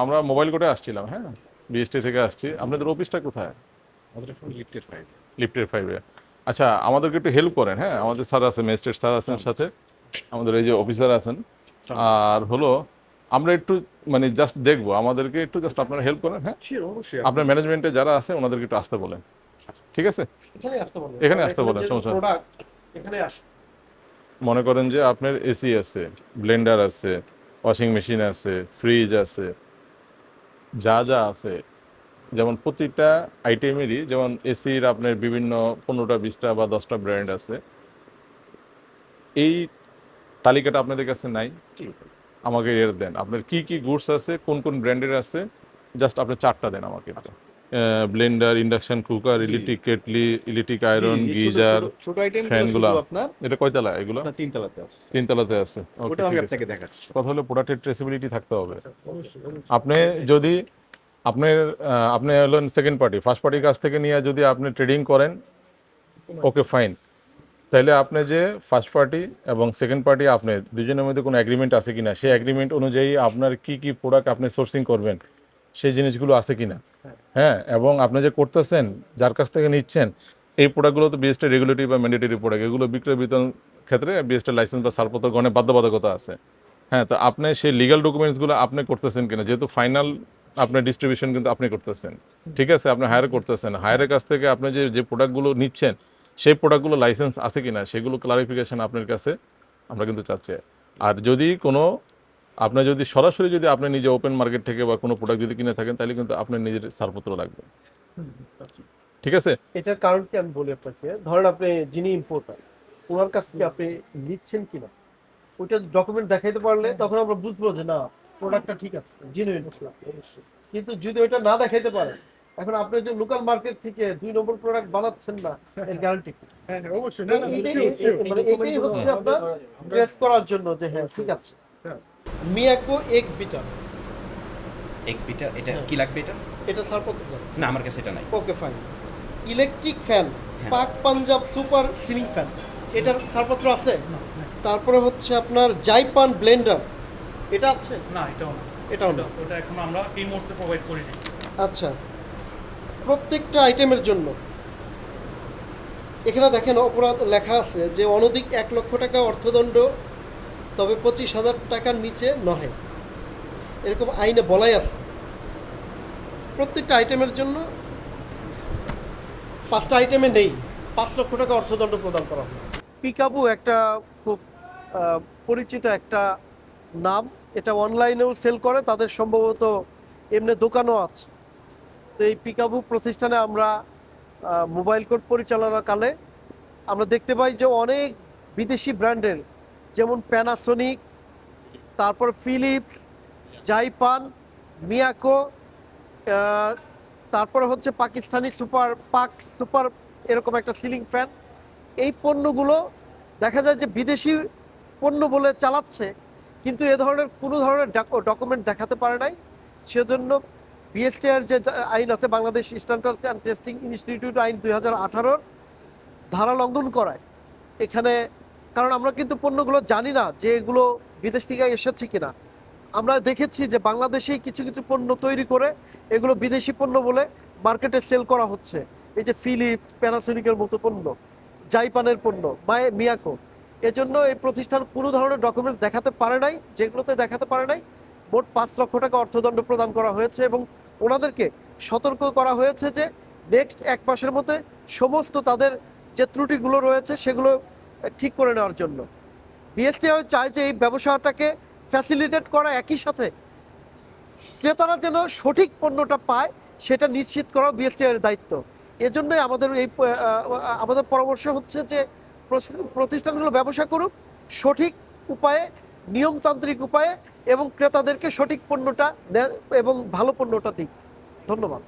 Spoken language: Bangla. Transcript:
আমরা মোবাইল কোর্টে আসছিলাম, হ্যাঁ, বিএসটি থেকে আসছি। আপনাদের অফিসটা কোথায়? আমাদের এখন লিফটের 5 লিফটের 5-এ। আচ্ছা, আমাদেরকে একটু হেল্প করেন, হ্যাঁ, আমাদের স্যার আছে, ম্যাজিস্ট্রেট স্যার আছেন সাথে, আমাদের এই যে অফিসার আছেন। আর হলো আমরা একটু মানে জাস্ট দেখবো, আমাদেরকে একটু জাস্ট আপনারা হেল্প করেন, হ্যাঁ। শিওর, অবশ্যই আপনার ম্যানেজমেন্টে যারা আছে ওনাদেরকে একটু আসতে বলেন, ঠিক আছে? এখানে আসতে বলেন, এখানে আসতে বলেন, সমস্যা নেই। প্রোডাক্ট এখানে আসুন। মনে করেন যে আপনার এসি আছে, ব্লেন্ডার আছে, ওয়াশিং মেশিন আছে, ফ্রিজ আছে, যা যা আছে, যেমন প্রতিটা আইটেমেরই, যেমন এসির আপনার বিভিন্ন 15টা 20টা বা 10টা ব্র্যান্ড আছে। এই তালিকাটা আপনাদের কাছে নাই? আমাকে এর দেন, আপনার কি কি গুডস আছে, কোন কোন ব্র্যান্ডের আছে, জাস্ট আপনি চারটা দেন আমাকে। Blender, induction cooker, electric kettle, electric iron, geyser, ছোট আইটেম ফ্যানগুলা। শুধু আপনার এটা কয়তলা এগুলো? তিনতলাতে আছে, তিনতলাতে আছে। ওকে, ওটা আমি ঠিক আছে। আপনাকে দেখাচ্ছি। কথা হলো প্রোডাক্টের ট্রেসিবিলিটি থাকতে হবে। অবশ্যই, আপনি যদি আপনি হলেন সেকেন্ড পার্টি, ফার্স্ট পার্টির কাছ থেকে নিয়ে যদি আপনি ট্রেডিং করেন, ওকে ফাইন। তাইলে আপনি যে ফার্স্ট পার্টি এবং সেকেন্ড পার্টি, আপনি দুজনের মধ্যে কোনো এগ্রিমেন্ট আছে কিনা, সেই এগ্রিমেন্ট অনুযায়ী আপনার কি কি প্রোডাক্ট আপনি সোর্সিং করবেন সেই জিনিসগুলো আছে কিনা, হ্যাঁ। এবং আপনি যে করতেছেন, যার কাছ থেকে নিচ্ছেন, এই প্রোডাক্টগুলো তো বিএসটি রেগুলেটরি বা ম্যান্ডেটরি প্রোডাক্ট, এগুলো বিক্রয় বিতরণ ক্ষেত্রে বিএসটি লাইসেন্স বা ছাড়পত্র গ্রহণের বাধ্যবাধকতা আছে, হ্যাঁ। তো আপনি সেই লিগাল ডকুমেন্টসগুলো আপনি করতেছেন কিনা, যেহেতু ফাইনাল আপনার ডিস্ট্রিবিউশন কিন্তু আপনি করতেছেন, ঠিক আছে, আপনি হায়ার করতেছেন, হায়ারের কাছ থেকে আপনি যে যে প্রোডাক্টগুলো নিচ্ছেন সেই প্রোডাক্টগুলো লাইসেন্স আছে কিনা সেগুলো ক্লারিফিকেশন আপনার কাছে আমরা কিন্তু চাচ্ছি। আর যদি কোনো আপনার যদি সরাসরি যদি আপনি নিজে ওপেন মার্কেট থেকে বা কোনো প্রোডাক্ট যদি কিনে থাকেন, তাহলে কিন্তু আপনার নিজের ছাড়পত্র লাগবে, ঠিক আছে? এটার কারণ কি আমি বলি আপনাকে। ধরেন আপনি যিনি ইম্পোর্টার, ওনার কাছ থেকে আপনি নিচ্ছেন কিনা ওইটা ডকুমেন্ট দেখাইতে পারলে তখন আমরা বুঝবো যে না, প্রোডাক্টটা ঠিক আছে, জেনুইন। কিন্তু যদি ওইটা না দেখাইতে পারে, এখন আপনি যে লোকাল মার্কেট থেকে 2 নম্বর প্রোডাক্ট বানাচ্ছেন না, এর গ্যারান্টি কি? হ্যাঁ অবশ্যই। মানে এটাই হচ্ছে আপনার ট্রেস করার জন্য যে হ্যাঁ ঠিক আছে। মিয়াকো এক বিটার, এক বিটা, এটা কি লাগবে এটা? এটা ছাড়পত্র দেন। না, আমার কাছে এটা নাই। Okay fine. ইলেকট্রিক ফ্যান, হ্যাঁ। পাক পাঞ্জাব সুপার সিলিং ফ্যান, এটার ছাড়পত্র আছে? তারপরে হচ্ছে আপনার জাইপান ব্লেন্ডার, এটা আছে? না, এটাও না। এটাও না। ওটা এখন আমরা এই মুহূর্তে প্রোভাইড করি না। আচ্ছা, প্রত্যেকটা আইটেমের জন্য এখানে দেখেন অপরাধ লেখা আছে যে অনধিক 1 লক্ষ টাকা অর্থদণ্ড, তবে 25,000 টাকার নিচে নহে, এরকম আইনে বলাই আছে। প্রত্যেকটা আইটেমের জন্য 5টা আইটেমে নেই 5 লক্ষ টাকা অর্থদণ্ড প্রদান করা হয়। পিকাবু একটা খুব পরিচিত একটা নাম, এটা অনলাইনেও সেল করে, তাদের সম্ভবত এমনি দোকানও আছে। তো এই পিকাবু প্রতিষ্ঠানে আমরা মোবাইল কোর্ট পরিচালনাকালে আমরা দেখতে পাই যে অনেক বিদেশি ব্র্যান্ডের, যেমন প্যানাসোনিক, তারপর ফিলিপস, জাইপান, মিয়াকো, তারপরে হচ্ছে পাকিস্তানি সুপার এরকম একটা সিলিং ফ্যান, এই পণ্যগুলো দেখা যায় যে বিদেশি পণ্য বলে চালাচ্ছে, কিন্তু এ ধরনের কোনো ধরনের ডকুমেন্ট দেখাতে পারে নাই। সেজন্য বিএসটিআর যে আইন আছে, Bangladesh standards and testing institute আইন 2018 ধারা লঙ্ঘন করায় এখানে। কারণ আমরা কিন্তু পণ্যগুলো জানি না যে এগুলো বিদেশ থেকে এসেছে কিনা। আমরা দেখেছি যে বাংলাদেশেই কিছু কিছু পণ্য তৈরি করে এগুলো বিদেশি পণ্য বলে মার্কেটে সেল করা হচ্ছে। এই যে ফিলিপস, প্যানাসোনিকের মতো পণ্য, জাইপানের পণ্য, মিয়াকো, এজন্য এই প্রতিষ্ঠান কোনো ধরনের ডকুমেন্টস দেখাতে পারে নাই। যেগুলোতে দেখাতে পারে নাই মোট 5 লক্ষ টাকা অর্থদণ্ড প্রদান করা হয়েছে, এবং ওনাদেরকে সতর্ক করা হয়েছে যে নেক্সট 1 মাসের মধ্যে সমস্ত তাদের যে ত্রুটিগুলো রয়েছে সেগুলো ঠিক করে নেওয়ার জন্য। বিএসটিআই চায় যে এই ব্যবসাটাকে ফ্যাসিলিটেট করা, একই সাথে ক্রেতারা যেন সঠিক পণ্যটা পায় সেটা নিশ্চিত করা বিএসটিআইয়ের দায়িত্ব। এজন্যই আমাদের পরামর্শ হচ্ছে যে প্রতিষ্ঠানগুলো ব্যবসা করুক সঠিক উপায়ে, নিয়মতান্ত্রিক উপায়ে, এবং ক্রেতাদেরকে সঠিক পণ্যটা এবং ভালো পণ্যটা দিক। ধন্যবাদ।